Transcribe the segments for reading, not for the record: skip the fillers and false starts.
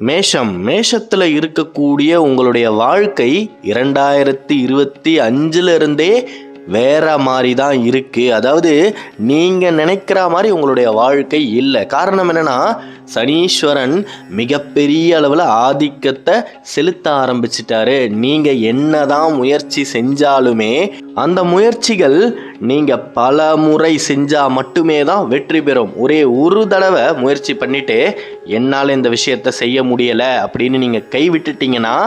மேஷத்தில் இருக்கக்கூடிய உங்களுடைய வாழ்க்கை 2025 இருந்தே வேற மாதிரி தான் இருக்கு. அதாவது நீங்க நினைக்கிற மாதிரி உங்களுடைய வாழ்க்கை இல்லை. காரணம் என்னன்னா, சனீஸ்வரன் மிகப்பெரிய அளவில் ஆதிக்கத்தை செலுத்த ஆரம்பிச்சிட்டாரு. நீங்க என்னதான் முயற்சி செஞ்சாலுமே அந்த முயற்சிகள் நீங்க பல முறை செஞ்சா மட்டுமே தான் வெற்றி பெறும். ஒரே ஒரு தடவை முயற்சி பண்ணிட்டு என்னால் இந்த விஷயத்த செய்ய முடியலை அப்படின்னு நீங்க கைவிட்டுட்டீங்கன்னா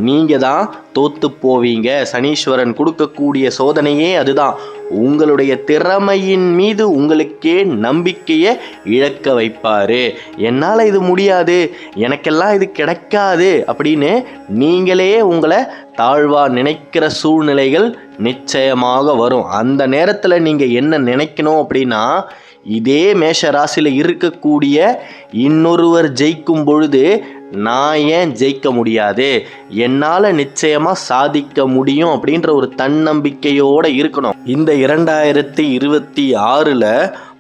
நீங்க தான் தோத்து போவீங்க. சனீஸ்வரன் கொடுக்கக்கூடிய சோதனையே அதுதான். உங்களுடைய திறமையின் மீது உங்களுக்கே நம்பிக்கையை இழக்க வைப்பாரு. என்னால் இது முடியாது, எனக்கெல்லாம் இது கிடைக்காது அப்படின்னு நீங்களே உங்களை தாழ்வா நினைக்கிற சூழ்நிலைகள் நிச்சயமாக வரும். அந்த நேரத்தில் நீங்கள் என்ன நினைக்கணும் அப்படின்னா, இதே மேஷ ராசியில் இருக்கக்கூடிய இன்னொருவர் ஜெயிக்கும் பொழுது நான் ஏன் ஜெயிக்க முடியாது, என்னால் நிச்சயமாக சாதிக்க முடியும் அப்படின்ற ஒரு தன்னம்பிக்கையோடு இருக்கணும். இந்த 2026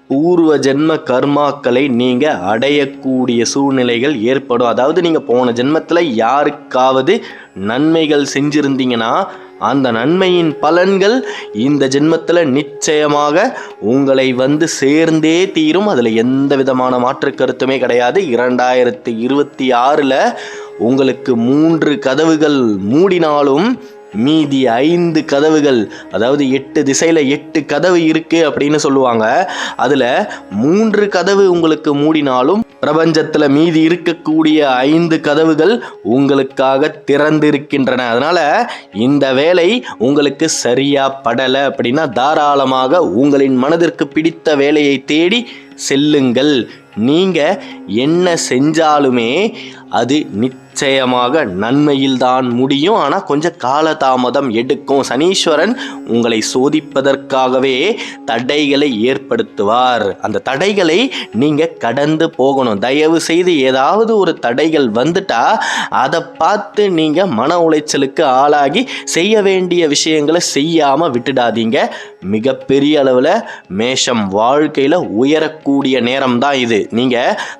பூர்வ ஜென்ம கர்மாக்களை நீங்கள் அடையக்கூடிய சூழ்நிலைகள் ஏற்படும். அதாவது நீங்கள் போன ஜென்மத்தில் யாருக்காவது நன்மைகள் செஞ்சுருந்தீங்கன்னா அந்த நன்மையின் பலன்கள் இந்த ஜென்மத்தில் நிச்சயமாக உங்களை வந்து சேர்ந்தே தீரும். அதில் எந்த விதமான மாற்று கருத்துமே கிடையாது. 2026 உங்களுக்கு 3 கதவுகள் மூடினாலும் மீதி 5 கதவுகள், அதாவது 8 திசையில் 8 கதவு இருக்கு அப்படின்னு சொல்லுவாங்க. அதில் 3 கதவு உங்களுக்கு மூடினாலும் பிரபஞ்சத்தில் மீதி இருக்கக்கூடிய 5 கதவுகள் உங்களுக்காக திறந்திருக்கின்றன. அதனால இந்த வேலை உங்களுக்கு சரியா படலை அப்படின்னா தாராளமாக உங்களின் மனதிற்கு பிடித்த வேலையை தேடி செல்லுங்கள். நீங்க என்ன செஞ்சாலுமே அது நிச்சயமாக நன்மையில் தான் முடியும். ஆனால் கொஞ்சம் காலதாமதம் எடுக்கும். சனீஸ்வரன் உங்களை சோதிப்பதற்காகவே தடைகளை ஏற்படுத்துவார். அந்த தடைகளை நீங்க கடந்து போகணும். தயவு செய்து ஏதாவது ஒரு தடைகள் வந்துட்டா அதை பார்த்து நீங்க மன உளைச்சலுக்கு ஆளாகி செய்ய வேண்டிய விஷயங்களை செய்யாம விட்டுடாதீங்க. மிகப்பெரிய அளவில் மேஷம் வாழ்க்கையில் உயரக்கூடிய நேரம் தான் இது. நீங்க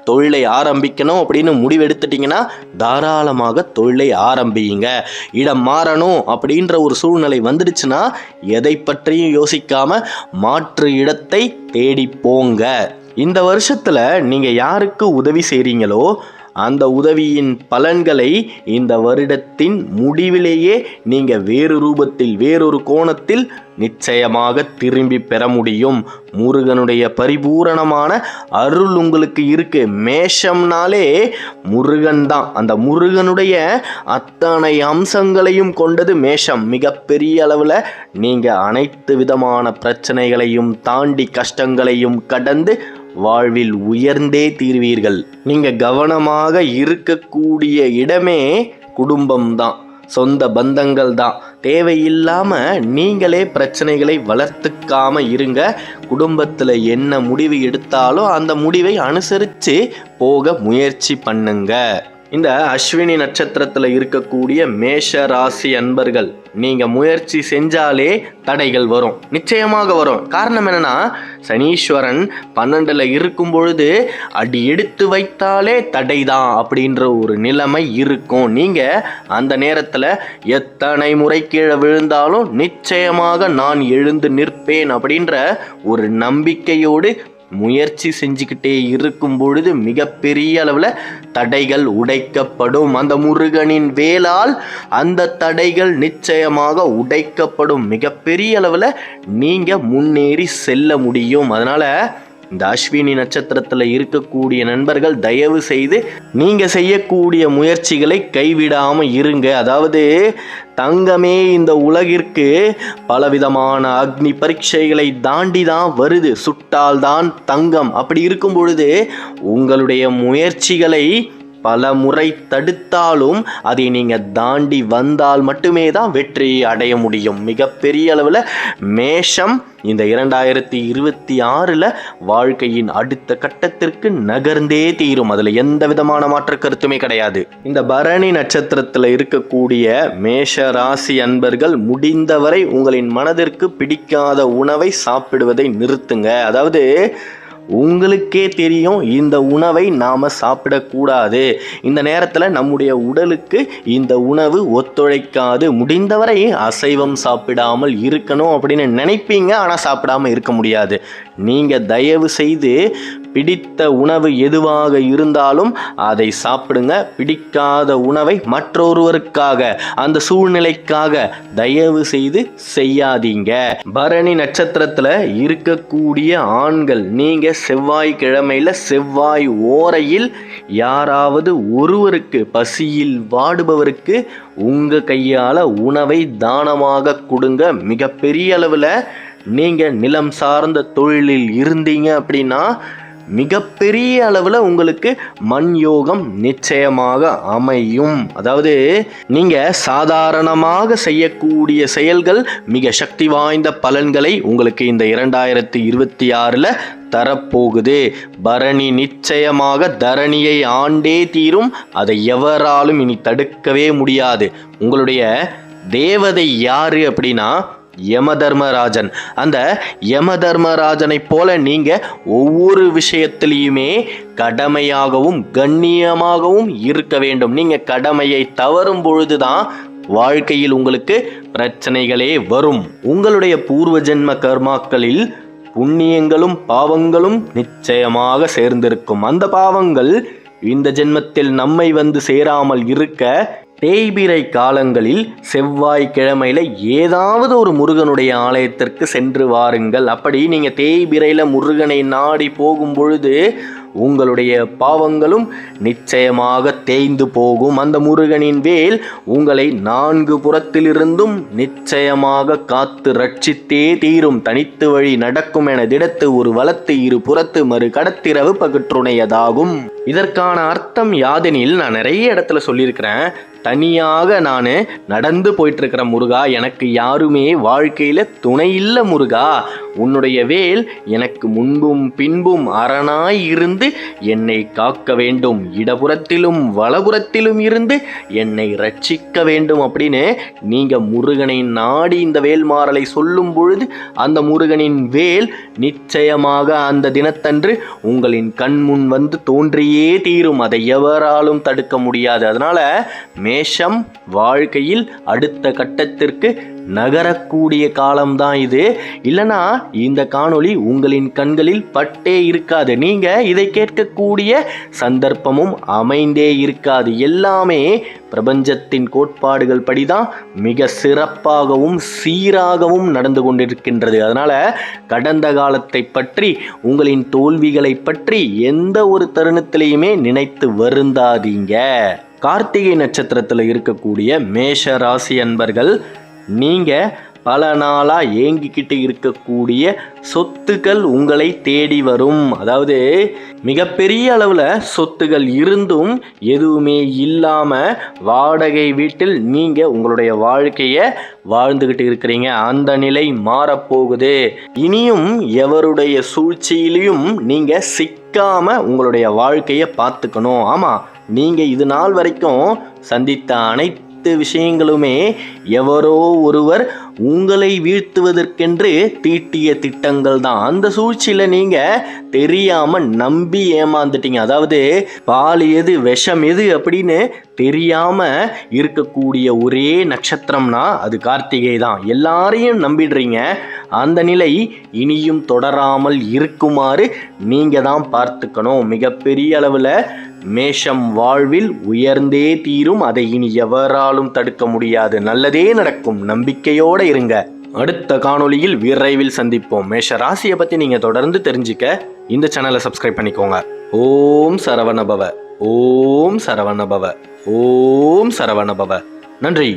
தொழிலை ஆரம்பிக்கணும் அப்படின்னு முடிவெடுத்துட்டீங்கன்னா தாராளமாக தொழிலை ஆரம்பியுங்க. இடம் மாறணும் அப்படின்ற ஒரு சூழ்நிலை வந்துடுச்சுன்னா எதை பற்றியும் யோசிக்காம மாற்று இடத்தை தேடி போங்க. இந்த வருஷத்துல நீங்க யாருக்கு உதவி செய்றீங்களோ அந்த உதவியின் பலன்களை இந்த வருடத்தின் முடிவிலேயே நீங்க வேறு ரூபத்தில் வேறொரு கோணத்தில் நிச்சயமாக திரும்பி பெற முடியும். முருகனுடைய பரிபூரணமான அருள் உங்களுக்கு இருக்கு. மேஷம்னாலே முருகன் தான். அந்த முருகனுடைய அத்தனை அம்சங்களையும் கொண்டது மேஷம். மிகப்பெரிய அளவில் நீங்க அனைத்து விதமான பிரச்சனைகளையும் தாண்டி கஷ்டங்களையும் கடந்து வாழ்வில் உயர்ந்தே தீர்வீர்கள். நீங்க கவனமாக இருக்கக்கூடிய இடமே குடும்பம் தான், சொந்த பந்தங்கள் தான். தேவையில்லாம நீங்களே பிரச்சனைகளை வளர்த்துக்காம இருங்க. குடும்பத்தில் என்ன முடிவு எடுத்தாலும் அந்த முடிவை அனுசரித்து போக முயற்சி பண்ணுங்க. இந்த அஸ்வினி நட்சத்திரத்தில் இருக்கக்கூடிய மேஷ ராசி அன்பர்கள், நீங்கள் முயற்சி செஞ்சாலே தடைகள் வரும், நிச்சயமாக வரும். காரணம் என்னன்னா, சனீஸ்வரன் 12 இருக்கும் பொழுது அடி எடுத்து வைத்தாலே தடை தான் அப்படின்ற ஒரு நிலைமை இருக்கும். நீங்கள் அந்த நேரத்தில் எத்தனை முறை கீழே விழுந்தாலும் நிச்சயமாக நான் எழுந்து நிற்பேன் அப்படின்ற ஒரு நம்பிக்கையோடு முயற்சி செஞ்சுக்கிட்டே இருக்கும் பொழுது மிகப்பெரிய அளவில் தடைகள் உடைக்கப்படும். அந்த முருகனின் வேலால் அந்த தடைகள் நிச்சயமாக உடைக்கப்படும். மிகப்பெரிய அளவில் நீங்கள் முன்னேறி செல்ல முடியும். அதனால் இந்த அஸ்வினி நட்சத்திரத்தில் இருக்கக்கூடிய நண்பர்கள் தயவு செய்து நீங்கள் செய்யக்கூடிய முயற்சிகளை கைவிடாமல் இருங்க. அதாவது தங்கமே இந்த உலகிற்கு பலவிதமான அக்னி பரீட்சைகளை தாண்டி தான் வருது. சுட்டால் தான் தங்கம். அப்படி இருக்கும் பொழுது உங்களுடைய முயற்சிகளை பல முறை தடுத்தாலும் அதை நீங்கள் தாண்டி வந்தால் மட்டுமே தான் வெற்றி அடைய முடியும். மிகப்பெரிய அளவில் மேஷம் இந்த 2026 வாழ்க்கையின் அடுத்த கட்டத்திற்கு நகர்ந்தே தீரும். அதில் எந்த விதமான மாற்று கருத்துமே கிடையாது. இந்த பரணி நட்சத்திரத்தில் இருக்கக்கூடிய மேஷ ராசி அன்பர்கள் முடிந்தவரை உங்களின் மனதிற்கு பிடிக்காத உணவை சாப்பிடுவதை நிறுத்துங்க. அதாவது உங்களுக்கே தெரியும் இந்த உணவை நாம் சாப்பிடக்கூடாது, இந்த நேரத்தில் நம்முடைய உடலுக்கு இந்த உணவு ஒத்துழைக்காது, முடிந்தவரை அசைவம் சாப்பிடாமல் இருக்கணும் அப்படின்னு நினைப்பீங்க. ஆனால் சாப்பிடாமல் இருக்க முடியாது. நீங்கள் தயவு செய்து பிடித்த உணவு எதுவாக இருந்தாலும் அதை சாப்பிடுங்க. பிடிக்காத உணவை மற்றொருவருக்காக, அந்த சூழ்நிலைக்காக தயவு செய்து செய்யாதீங்க. பரணி நட்சத்திரத்தில் இருக்கக்கூடிய ஆண்கள், நீங்கள் செவ்வாய்க்கிழமையில் செவ்வாய் ஓரையில் யாராவது ஒருவருக்கு, பசியில் வாடுபவருக்கு உங்கள் கையால் உணவை தானமாக கொடுங்க. மிகப்பெரிய அளவில் நீங்கள் நிலம் சார்ந்த தொழிலில் இருந்தீங்க அப்படின்னா மிகப்பெரிய அளவில் உங்களுக்கு மண் யோகம் நிச்சயமாக அமையும். அதாவது நீங்கள் சாதாரணமாக செய்யக்கூடிய செயல்கள் மிக சக்தி வாய்ந்த பலன்களை உங்களுக்கு இந்த 2026 தரப்போகுது. பரணி நிச்சயமாக தரணியை ஆண்டே தீரும். அதை எவராலும் இனி தடுக்கவே முடியாது. உங்களுடைய தேவதை யாரு அப்படின்னா யமதர்மராஜன். அந்த யமதர்மராஜனை போல நீங்க ஒவ்வொரு விஷயத்திலையுமே கடமையாகவும் கண்ணியமாகவும் இருக்க வேண்டும். நீங்க கடமையை தவறும் பொழுதுதான் வாழ்க்கையில் உங்களுக்கு பிரச்சனைகளே வரும். உங்களுடைய பூர்வ ஜென்ம கர்மாக்களில் புண்ணியங்களும் பாவங்களும் நிச்சயமாக சேர்ந்திருக்கும். அந்த பாவங்கள் இந்த ஜென்மத்தில் நம்மை வந்து சேராமல் இருக்க தேய்பிறை காலங்களில் செவ்வாய்க்கிழமையில் ஏதாவது ஒரு முருகனுடைய ஆலயத்திற்கு சென்று வாருங்கள். அப்படி நீங்கள் தேய்பிறையில் முருகனை நாடி போகும் பொழுது உங்களுடைய பாவங்களும் நிச்சயமாக தேய்ந்து போகும். அந்த முருகனின் வேல் உங்களை 4 புறத்திலிருந்தும் நிச்சயமாக காத்து ரட்சித்தே தீரும். தனித்து வழி நடக்கும் என திடத்து ஒரு வலத்து இரு புறத்து மறு கடத்திரவு பகற்றுணையதாகும். இதற்கான அர்த்தம் யாதெனில், நான் நிறைய இடத்துல சொல்லியிருக்கிறேன், தனியாக நான் நடந்து போயிட்டுருக்கிற முருகா, எனக்கு யாருமே வாழ்க்கையில் துணை இல்லை முருகா, உன்னுடைய வேல் எனக்கு முன்பும் பின்பும் அரணாய் இருந்து என்னை காக்க வேண்டும், இடப்புறத்திலும் வலப்புறத்திலும் இருந்து என்னை ரட்சிக்க வேண்டும் அப்படின்னு நீங்கள் முருகனை நாடி இந்த வேல்மாறலை சொல்லும் பொழுது அந்த முருகனின் வேல் நிச்சயமாக அந்த தினத்தன்று உங்களின் கண் முன் வந்து தோன்றியே தீரும். அதை எவராலும் தடுக்க முடியாது. அதனால மேஷம் வாழ்க்கையில் அடுத்த கட்டத்திற்கு நகரக்கூடிய காலம்தான் இது. இல்லைனா இந்த காணொளி உங்களின் கண்களில் பட்டே இருக்காது. நீங்க இதை கேட்கக்கூடிய சந்தர்ப்பமும் அமைந்தே இருக்காது. எல்லாமே பிரபஞ்சத்தின் கோட்பாடுகள் படிதான் மிக சிறப்பாகவும் சீராகவும் நடந்து கொண்டிருக்கின்றது. அதனால கடந்த காலத்தை பற்றி, உங்களின் தோல்விகளை பற்றி எந்த ஒரு தருணத்திலையுமே நினைத்து வருந்தாதீங்க. கார்த்திகை நட்சத்திரத்தில் இருக்கக்கூடிய மேஷ ராசி அன்பர்கள், நீங்கள் பல நாளாக ஏங்கிக்கிட்டு இருக்கக்கூடிய சொத்துக்கள் உங்களை தேடி வரும். அதாவது மிகப்பெரிய அளவில் சொத்துகள் இருந்தும் எதுவுமே இல்லாமல் வாடகை வீட்டில் நீங்கள் உங்களுடைய வாழ்க்கையை வாழ்ந்துக்கிட்டு இருக்கிறீங்க. அந்த நிலை மாறப்போகுது. இனியும் எவருடைய சூழ்ச்சியிலையும் நீங்கள் சிக்காமல் உங்களுடைய வாழ்க்கையை பார்த்துக்கணும். ஆமாம், நீங்கள் இது நாள் வரைக்கும் சந்தித்த அனைத்து விஷயங்களுமே எவரோ ஒருவர் உங்களை வீழ்த்துவதற்கென்று தீட்டிய திட்டங்கள் தான். அந்த சூழ்ச்சியில் நீங்கள் தெரியாமல் நம்பி ஏமாந்துட்டீங்க. அதாவது பால் எது விஷம் எது அப்படின்னு தெரியாமல் இருக்கக்கூடிய ஒரே நட்சத்திரம்னா அது கார்த்திகை தான். எல்லாரையும் நம்பிடுறீங்க. அந்த நிலை இனியும் தொடராமல் இருக்குமாறு நீங்கள் தான் பார்த்துக்கணும். மிகப்பெரிய அளவில் மேஷம் வாழ்வில் உயர்ந்தே தீரும். அதை இனி எவராலும் தடுக்க முடியாது. நல்லதே நடக்கும். நம்பிக்கையோடு இருங்க. அடுத்த காணொளியில் விரைவில் சந்திப்போம். மேஷ ராசியை பற்றி நீங்கள் தொடர்ந்து தெரிஞ்சுக்க இந்த சேனலை சப்ஸ்கிரைப் பண்ணிக்கோங்க. ஓம் சரவணபவ, ஓம் சரவணபவ, ஓம் சரவணபவ. நன்றி.